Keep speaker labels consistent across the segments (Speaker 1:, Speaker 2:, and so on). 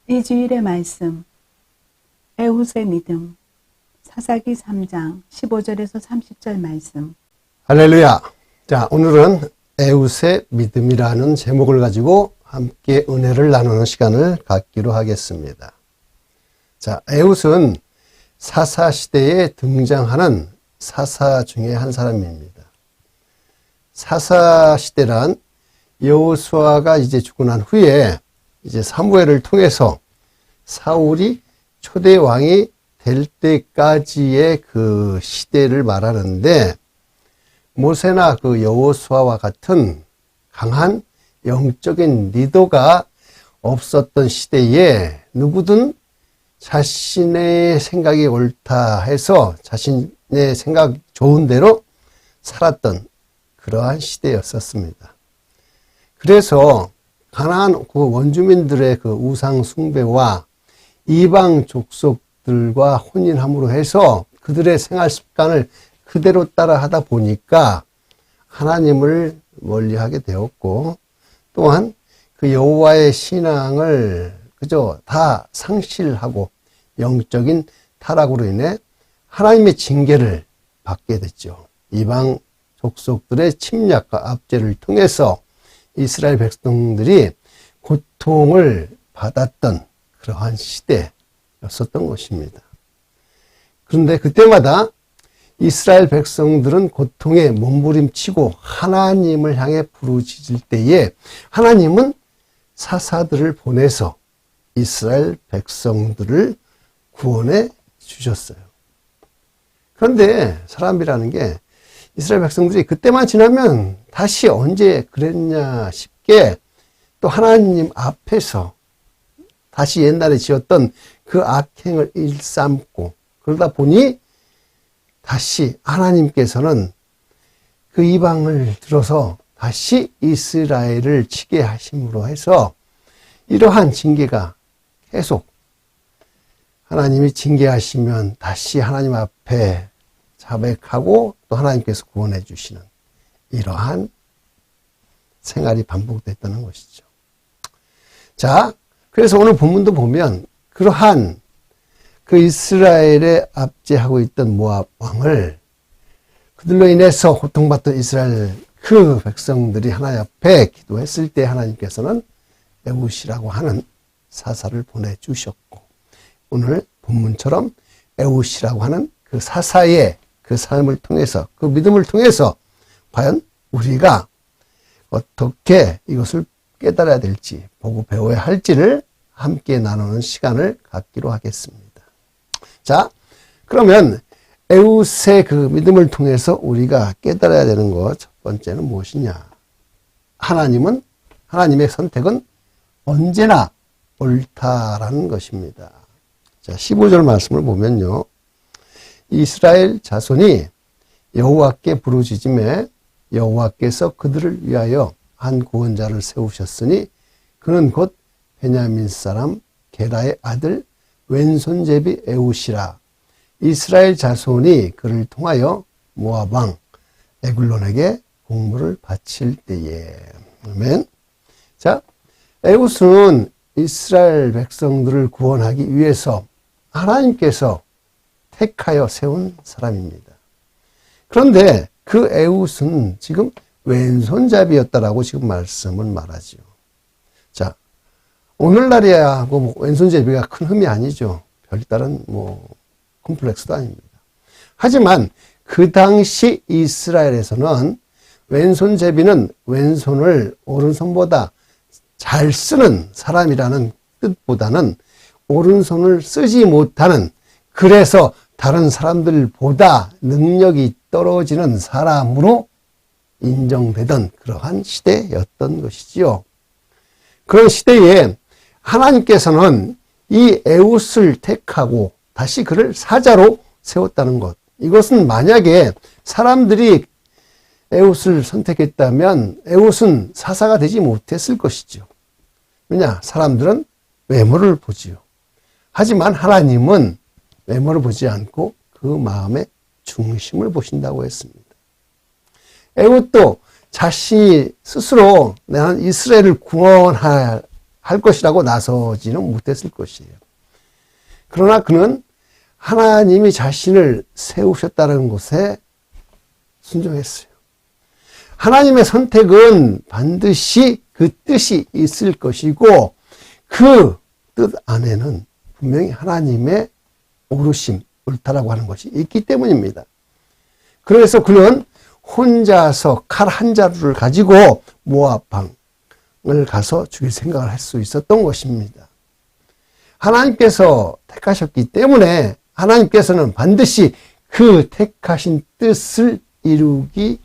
Speaker 1: 이 주일의 말씀, 에훗의 믿음, 사사기 3장 15절에서 30절 말씀.
Speaker 2: 할렐루야. 자, 오늘은 에훗의 믿음이라는 제목을 가지고 함께 은혜를 나누는 시간을 갖기로 하겠습니다. 자, 에훗은 사사 시대에 등장하는 사사 중에 한 사람입니다. 사사 시대란 여호수아가 이제 죽고 난 후에 이제 사무엘을 통해서 사울이 초대 왕이 될 때까지의 그 시대를 말하는데, 모세나 그 여호수아와 같은 강한 영적인 리더가 없었던 시대에 누구든 자신의 생각이 옳다 해서 자신의 생각 좋은 대로 살았던 그러한 시대였었습니다. 그래서 가나안 그 원주민들의 그 우상 숭배와 이방 족속들과 혼인함으로 해서 그들의 생활 습관을 그대로 따라 하다 보니까 하나님을 멀리하게 되었고, 또한 그 여호와의 신앙을 그저 다 상실하고 영적인 타락으로 인해 하나님의 징계를 받게 됐죠. 이방 족속들의 침략과 압제를 통해서 이스라엘 백성들이 고통을 받았던 그러한 시대였었던 것입니다. 그런데 그때마다 이스라엘 백성들은 고통에 몸부림치고 하나님을 향해 부르짖을 때에 하나님은 사사들을 보내서 이스라엘 백성들을 구원해 주셨어요. 그런데 사람이라는 게 이스라엘 백성들이 그때만 지나면 다시 언제 그랬냐 싶게 또 하나님 앞에서 다시 옛날에 지었던 그 악행을 일삼고, 그러다 보니 다시 하나님께서는 그 이방을 들어서 다시 이스라엘을 치게 하심으로 해서 이러한 징계가 계속, 하나님이 징계하시면 다시 하나님 앞에 자백하고 또 하나님께서 구원해 주시는 이러한 생활이 반복됐다는 것이죠. 자, 그래서 오늘 본문도 보면 그러한 그 이스라엘에 압제하고 있던 모압 왕을, 그들로 인해서 고통받던 이스라엘 그 백성들이 하나님 앞에 기도했을 때 하나님께서는 에훗이라고 하는 사사를 보내주셨고, 오늘 본문처럼 에훗이라고 하는 그 사사의 그 삶을 통해서, 그 믿음을 통해서 과연 우리가 어떻게 이것을 깨달아야 될지, 보고 배워야 할지를 함께 나누는 시간을 갖기로 하겠습니다. 자, 그러면 에훗의 그 믿음을 통해서 우리가 깨달아야 되는 것, 첫 번째는 무엇이냐? 하나님의 선택은 언제나 옳다라는 것입니다. 자, 15절 말씀을 보면요. 이스라엘 자손이 여호와께 부르짖음에 여호와께서 그들을 위하여 한 구원자를 세우셨으니 그는 곧 베냐민 사람 게라의 아들 왼손제비 에훗이라. 이스라엘 자손이 그를 통하여 모압 왕 에글론에게 공물을 바칠 때에. 아멘. 자, 에훗은 이스라엘 백성들을 구원하기 위해서 하나님께서 택하여 세운 사람입니다. 그런데 그 에훗은 지금 왼손잡이였다라고 지금 말씀은 말하죠. 자, 오늘날이야 왼손잡이가 큰 흠이 아니죠. 별다른 콤플렉스도 아닙니다. 하지만 그 당시 이스라엘에서는 왼손잡이는 왼손을 오른손보다 잘 쓰는 사람이라는 뜻보다는 오른손을 쓰지 못하는, 그래서 다른 사람들보다 능력이 떨어지는 사람으로 인정되던 그러한 시대였던 것이지요. 그런 시대에 하나님께서는 이 에훗을 택하고 다시 그를 사자로 세웠다는 것, 이것은 만약에 사람들이 에훗을 선택했다면 에훗은 사사가 되지 못했을 것이죠. 왜냐? 사람들은 외모를 보지요. 하지만 하나님은 외모를 보지 않고 그 마음의 중심을 보신다고 했습니다. 에훗도 자신이 스스로 나는 이스라엘을 구원할 할 것이라고 나서지는 못했을 것이에요. 그러나 그는 하나님이 자신을 세우셨다는 것에 순종했어요. 하나님의 선택은 반드시 그 뜻이 있을 것이고 그 뜻 안에는 분명히 하나님의 옳으심, 옳다라고 하는 것이 있기 때문입니다. 그래서 그는 혼자서 칼 한 자루를 가지고 모압 방을 가서 죽일 생각을 할 수 있었던 것입니다. 하나님께서 택하셨기 때문에 하나님께서는 반드시 그 택하신 뜻을 이루실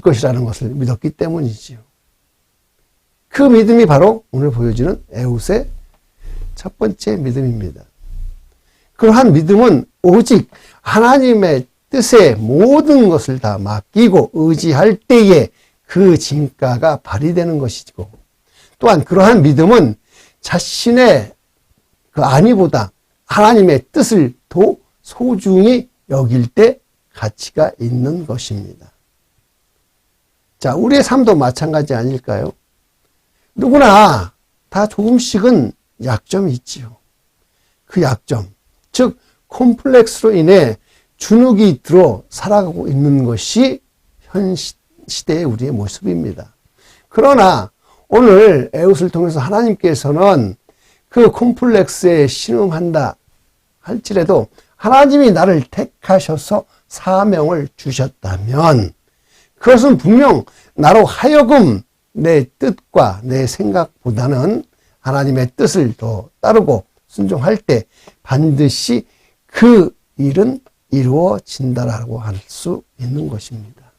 Speaker 2: 것이라는 것을 믿었기 때문이지요. 그 믿음이 바로 오늘 보여지는 에훗의 첫 번째 믿음입니다. 그러한 믿음은 오직 하나님의 뜻에 모든 것을 다 맡기고 의지할 때에 그 진가가 발휘되는 것이고, 또한 그러한 믿음은 자신의 그 안위보다 하나님의 뜻을 더 소중히 여길 때 가치가 있는 것입니다. 자, 우리의 삶도 마찬가지 아닐까요? 누구나 다 조금씩은 약점이 있지요. 그 약점, 즉 콤플렉스로 인해 주눅이 들어 살아가고 있는 것이 현 시대의 우리의 모습입니다. 그러나 오늘 에훗을 통해서 하나님께서는 그 콤플렉스에 신음한다 할지라도 하나님이 나를 택하셔서 사명을 주셨다면 그것은 분명 나로 하여금 내 뜻과 내 생각보다는 하나님의 뜻을 더 따르고 순종할 때 반드시 그 일은 이루어진다라고 할 수 있는 것입니다.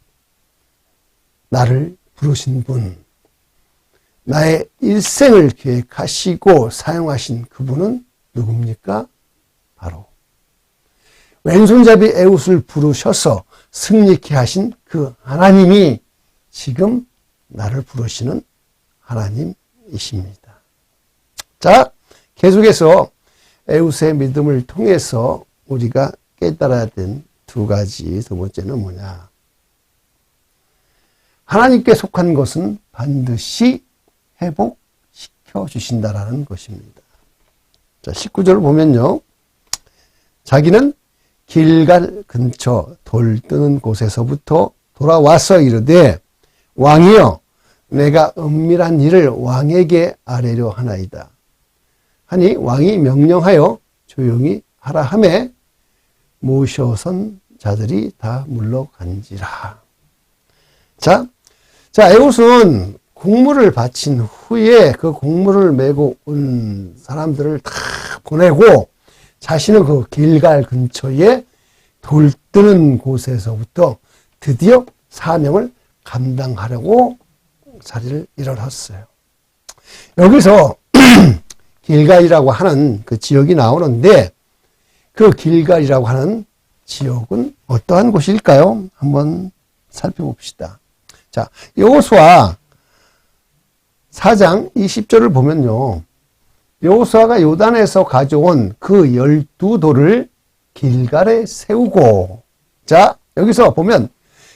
Speaker 2: 나를 부르신 분, 나의 일생을 계획하시고 사용하신 그분은 누굽니까? 바로 왼손잡이 에훗을 부르셔서 승리케 하신 그 하나님이 지금 나를 부르시는 하나님이십니다. 자, 계속해서 에훗의 믿음을 통해서 우리가 깨달아야 된 두 가지, 두 번째는 뭐냐? 하나님께 속한 것은 반드시 회복시켜 주신다라는 것입니다. 자, 19절을 보면요. 자기는 길갈 근처 돌 뜨는 곳에서부터 돌아와서 이르되 왕이여 내가 은밀한 일을 왕에게 아뢰려 하나이다. 하니 왕이 명령하여 조용히 하라 하매 모셔선 자들이 다 물러간지라. 자, 에훗은 곡물을 바친 후에 그 곡물을 메고 온 사람들을 다 보내고 자신은 그 길갈 근처에 돌 뜨는 곳에서부터 드디어 사명을 감당하려고 자리를 일어났어요. 여기서 길갈이라고 하는 그 지역이 나오는데 그 길갈이라고 하는 지역은 어떠한 곳일까요? 한번 살펴봅시다. 자, 여호수아 4장 20절을 보면요. 여호수아가 요단에서 가져온 그 12돌을 길갈에 세우고, 자, 여기서 보면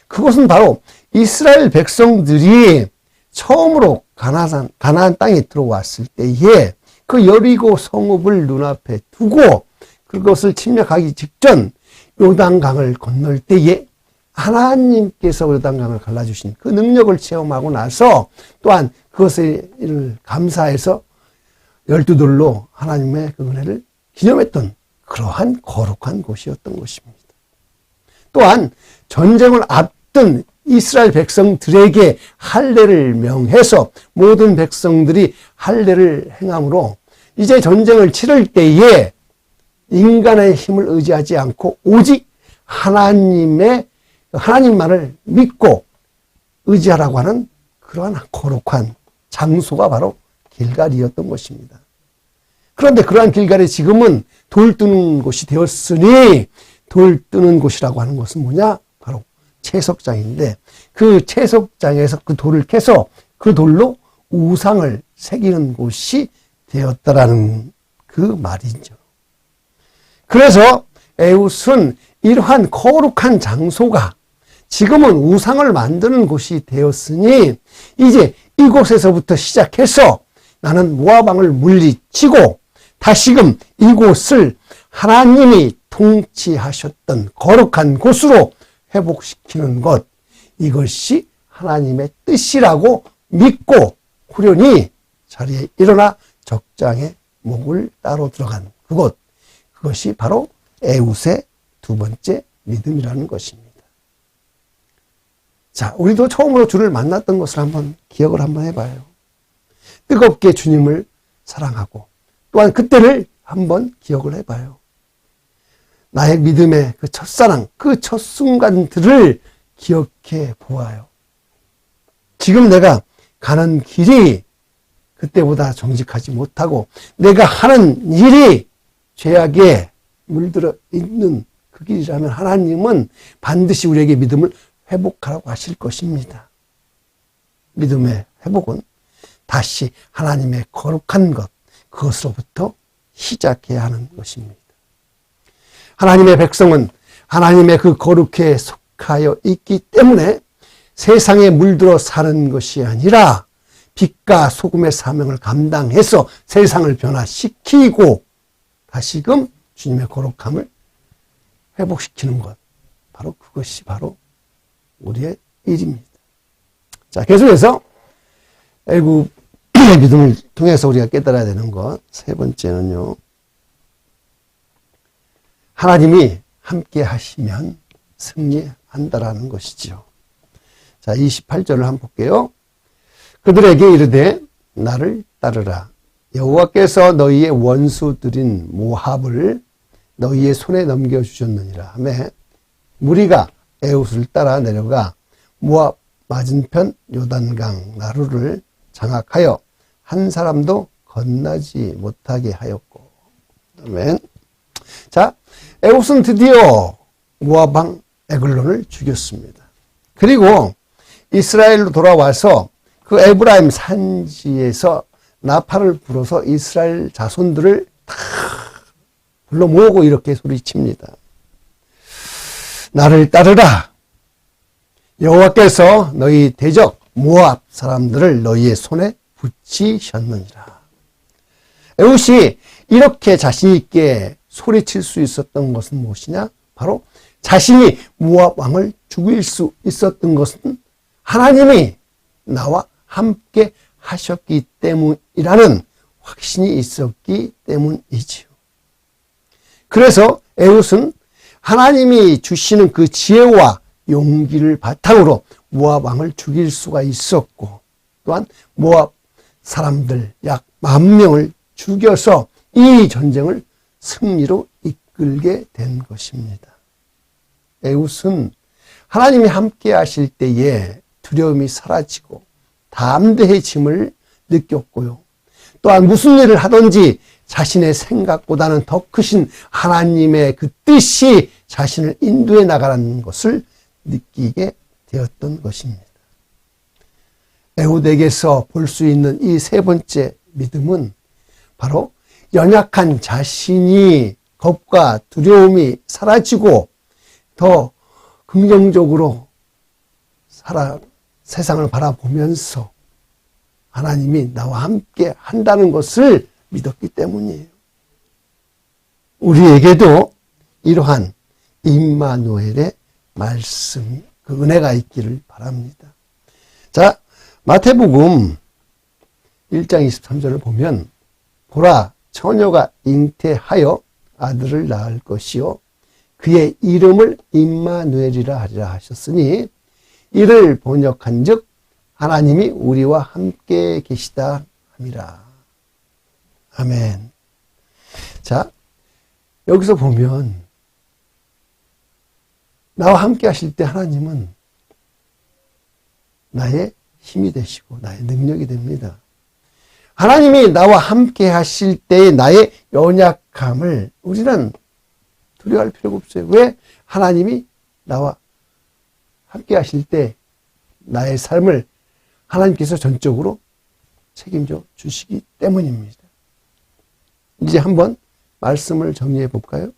Speaker 2: 그것은 바로 이스라엘 백성들이 처음으로 가나안 땅에 들어왔을 때에 그 여리고 성읍을 눈앞에 두고 그것을 침략하기 직전 요단강을 건널 때에 하나님께서 요단강을 갈라주신 그 능력을 체험하고 나서 또한 그것을 감사해서 12돌로 하나님의 그 은혜를 기념했던 그러한 거룩한 곳이었던 것입니다. 또한 전쟁을 앞둔 이스라엘 백성들에게 할례를 명해서 모든 백성들이 할례를 행함으로 이제 전쟁을 치를 때에 인간의 힘을 의지하지 않고 오직 하나님만을 믿고 의지하라고 하는 그러한 거룩한 장소가 바로 길갈이었던 것입니다. 그런데 그러한 길갈이 지금은 돌 뜨는 곳이 되었으니 돌 뜨는 곳이라고 하는 것은 뭐냐? 바로 채석장인데 그 채석장에서 그 돌을 캐서 그 돌로 우상을 새기는 곳이 되었다라는 그 말이죠. 그래서 에훗은 이러한 거룩한 장소가 지금은 우상을 만드는 곳이 되었으니 이제 이곳에서부터 시작해서 나는 모압 왕을 물리치고 다시금 이곳을 하나님이 통치하셨던 거룩한 곳으로 회복시키는 것, 이것이 하나님의 뜻이라고 믿고 후련히 자리에 일어나 적장의 목을 따로 들어간 그곳, 그것이 바로 에웃의 두 번째 믿음이라는 것입니다. 자, 우리도 처음으로 주를 만났던 것을 한번 기억을 한번 해봐요. 뜨겁게 주님을 사랑하고 또한 그때를 한번 기억을 해봐요. 나의 믿음의 그 첫사랑, 그 첫 순간들을 기억해 보아요. 지금 내가 가는 길이 그때보다 정직하지 못하고 내가 하는 일이 죄악에 물들어 있는 그 길이라면 하나님은 반드시 우리에게 믿음을 회복하라고 하실 것입니다. 믿음의 회복은 다시 하나님의 거룩한 것, 그것으로부터 시작해야 하는 것입니다. 하나님의 백성은 하나님의 그 거룩에 속하여 있기 때문에 세상에 물들어 사는 것이 아니라 빛과 소금의 사명을 감당해서 세상을 변화시키고 다시금 주님의 거룩함을 회복시키는 것, 바로 그것이 바로 우리의 일입니다. 자, 계속해서 애굽의 믿음을 통해서 우리가 깨달아야 되는 것, 세 번째는요, 하나님이 함께 하시면 승리한다라는 것이지요. 자, 28절을 한번 볼게요. 그들에게 이르되 나를 따르라. 여호와께서 너희의 원수들인 모압을 너희의 손에 넘겨주셨느니라 하매 무리가 에웃을 따라 내려가 모압 맞은편 요단강 나루를 장악하여 한 사람도 건너지 못하게 하였고. 아멘. 자, 에웃은 드디어 모압 왕 에글론을 죽였습니다. 그리고 이스라엘로 돌아와서 그 에브라임 산지에서 나팔을 불어서 이스라엘 자손들을 다 불러 모으고 이렇게 소리칩니다. 나를 따르라. 여호와께서 너희 대적 모압 사람들을 너희의 손에 붙이셨느니라. 에웃이 이렇게 자신 있게 소리칠 수 있었던 것은 무엇이냐? 바로 자신이 모압 왕을 죽일 수 있었던 것은 하나님이 나와 함께 하셨기 때문이라는 확신이 있었기 때문이지요. 그래서 에웃은 하나님이 주시는 그 지혜와 용기를 바탕으로 모압 왕을 죽일 수가 있었고 또한 모압 사람들 약 10,000명을 죽여서 이 전쟁을 승리로 이끌게 된 것입니다. 에웃은 하나님이 함께 하실 때에 두려움이 사라지고 담대해짐을 느꼈고요. 또한 무슨 일을 하든지 자신의 생각보다는 더 크신 하나님의 그 뜻이 자신을 인도해 나가라는 것을 느끼게 되었던 것입니다. 에웃에게서 볼 수 있는 이 세 번째 믿음은 바로 연약한 자신이 겁과 두려움이 사라지고 더 긍정적으로 세상을 바라보면서 하나님이 나와 함께 한다는 것을 믿었기 때문이에요. 우리에게도 이러한 임마누엘의 말씀, 그 은혜가 있기를 바랍니다. 자, 마태복음 1장 23절을 보면 보라, 처녀가 잉태하여 아들을 낳을 것이요 그의 이름을 임마누엘이라 하리라 하셨으니 이를 번역한즉 하나님이 우리와 함께 계시다 함이라. 아멘. 자, 여기서 보면 나와 함께 하실 때 하나님은 나의 힘이 되시고 나의 능력이 됩니다. 하나님이 나와 함께 하실 때의 나의 연약함을 우리는 두려워할 필요가 없어요. 왜? 하나님이 나와 함께 하실 때 나의 삶을 하나님께서 전적으로 책임져 주시기 때문입니다. 이제 한번 말씀을 정리해 볼까요?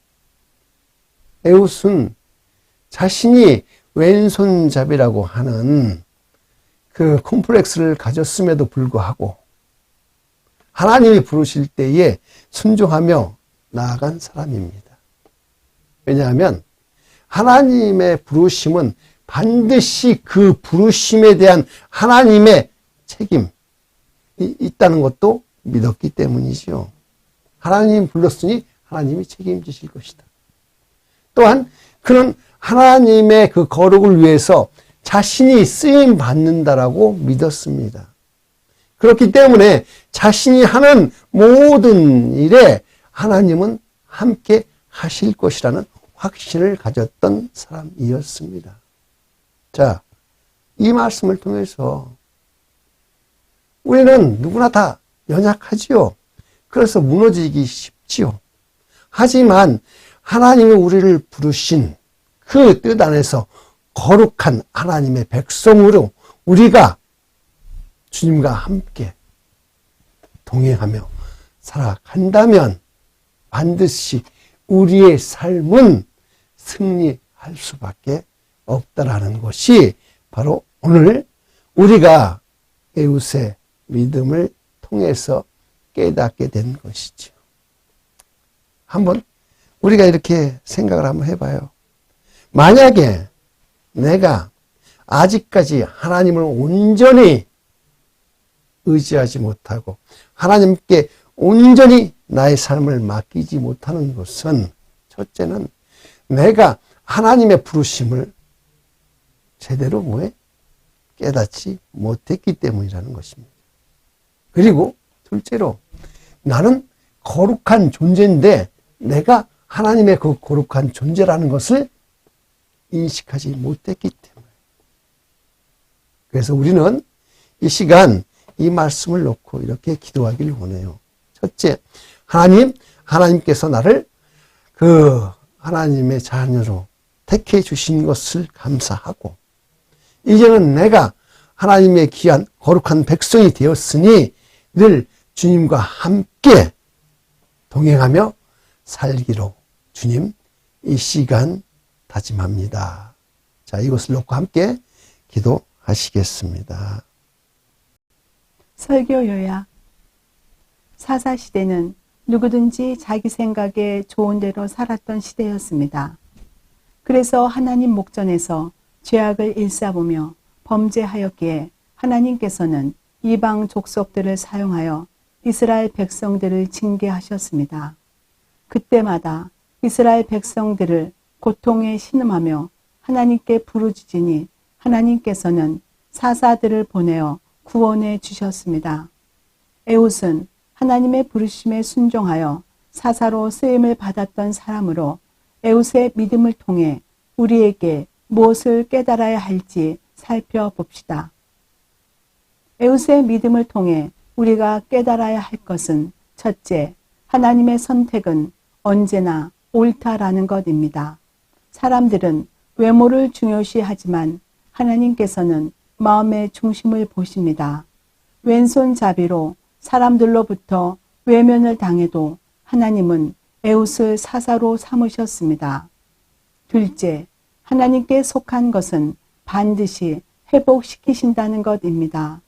Speaker 2: 에웃은 자신이 왼손잡이라고 하는 그 콤플렉스를 가졌음에도 불구하고 하나님이 부르실 때에 순종하며 나아간 사람입니다. 왜냐하면 하나님의 부르심은 반드시 그 부르심에 대한 하나님의 책임이 있다는 것도 믿었기 때문이지요. 하나님이 불렀으니 하나님이 책임지실 것이다. 또한 그는 하나님의 그 거룩을 위해서 자신이 쓰임 받는다라고 믿었습니다. 그렇기 때문에 자신이 하는 모든 일에 하나님은 함께 하실 것이라는 확신을 가졌던 사람이었습니다. 자, 이 말씀을 통해서 우리는 누구나 다 연약하지요. 그래서 무너지기 쉽지요. 하지만 하나님이 우리를 부르신 그 뜻 안에서 거룩한 하나님의 백성으로 우리가 주님과 함께 동행하며 살아간다면 반드시 우리의 삶은 승리할 수밖에 없다라는 것이 바로 오늘 우리가 에웃의 믿음을 통해서 깨닫게 된 것이죠. 한번 우리가 이렇게 생각을 한번 해봐요. 만약에 내가 아직까지 하나님을 온전히 의지하지 못하고 하나님께 온전히 나의 삶을 맡기지 못하는 것은 첫째는 내가 하나님의 부르심을 제대로 깨닫지 못했기 때문이라는 것입니다. 그리고 둘째로 나는 거룩한 존재인데 내가 하나님의 그 거룩한 존재라는 것을 인식하지 못했기 때문에. 그래서 우리는 이 시간 이 말씀을 놓고 이렇게 기도하기를 원해요. 첫째, 하나님께서 나를 그 하나님의 자녀로 택해 주신 것을 감사하고 이제는 내가 하나님의 귀한 거룩한 백성이 되었으니 늘 주님과 함께 동행하며 살기로 주님 이 시간 다짐합니다. 자, 이것을 놓고 함께 기도하시겠습니다.
Speaker 1: 설교 요약. 사사시대는 누구든지 자기 생각에 좋은 대로 살았던 시대였습니다. 그래서 하나님 목전에서 죄악을 일삼으며 범죄하였기에 하나님께서는 이방 족속들을 사용하여 이스라엘 백성들을 징계하셨습니다. 그때마다 이스라엘 백성들을 고통에 신음하며 하나님께 부르짖으니 하나님께서는 사사들을 보내어 구원해 주셨습니다. 에웃은 하나님의 부르심에 순종하여 사사로 쓰임을 받았던 사람으로 에웃의 믿음을 통해 우리에게 무엇을 깨달아야 할지 살펴봅시다. 에웃의 믿음을 통해 우리가 깨달아야 할 것은 첫째, 하나님의 선택은 언제나 옳다라는 것입니다. 사람들은 외모를 중요시하지만 하나님께서는 마음의 중심을 보십니다. 왼손잡이로 사람들로부터 외면을 당해도 하나님은 에웃을 사사로 삼으셨습니다. 둘째, 하나님께 속한 것은 반드시 회복시키신다는 것입니다.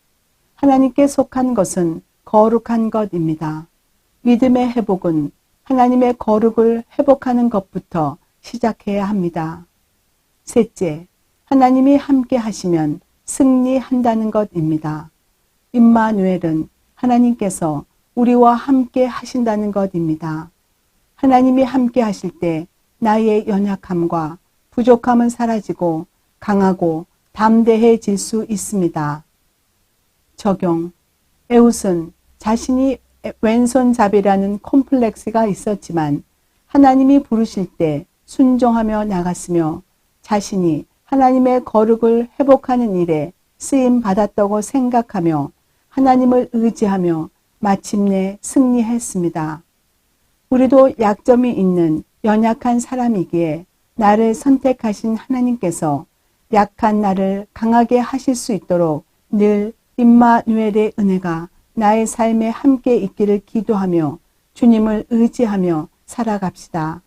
Speaker 1: 하나님께 속한 것은 거룩한 것입니다. 믿음의 회복은 하나님의 거룩을 회복하는 것부터 시작해야 합니다. 셋째, 하나님이 함께 하시면 승리한다는 것입니다. 임마누엘은 하나님께서 우리와 함께 하신다는 것입니다. 하나님이 함께 하실 때 나의 연약함과 부족함은 사라지고 강하고 담대해질 수 있습니다. 적용. 에웃은 자신이 왼손잡이라는 콤플렉스가 있었지만 하나님이 부르실 때 순종하며 나갔으며 자신이 하나님의 거룩을 회복하는 일에 쓰임 받았다고 생각하며 하나님을 의지하며 마침내 승리했습니다. 우리도 약점이 있는 연약한 사람이기에 나를 선택하신 하나님께서 약한 나를 강하게 하실 수 있도록 늘 임마누엘의 은혜가 나의 삶에 함께 있기를 기도하며 주님을 의지하며 살아갑시다.